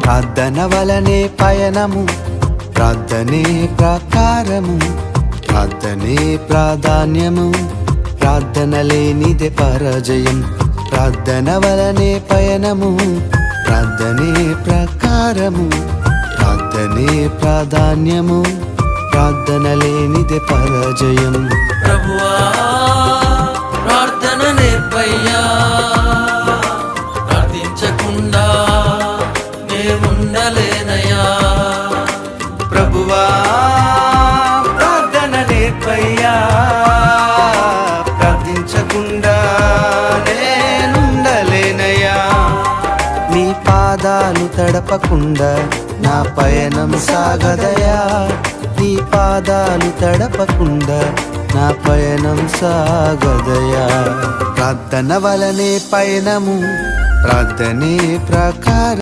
ప్రార్థన వలనే పయనము, ప్రార్థనే ప్రకారము, ప్రార్థనే ప్రాధాన్యము, ప్రార్థన లేనిదే పరాజయం. ప్రార్థన వలనే పయనము, ప్రార్థనే ప్రకారము, ప్రార్థనే ప్రాధాన్యము, ప్రార్థన లేనిదే పరాజయం. ప్రభువా ప్రార్థన నేర్పయ్యా, ప్రార్థించకుండా నే ఉండలేనయ్యా. ప్రభువా ప్రార్థన నేర్పయ్యా, ప్రార్థించకుండా నేనుండలేనయ్యా. నీ పాదాలు తడపకుండా నా పయనం సాగదయా, నీ పాదాలు తడపకుండా నా పయనం సాగదయా. ప్రార్థన వలనే పయనము, ప్రార్థనే ప్రకారం.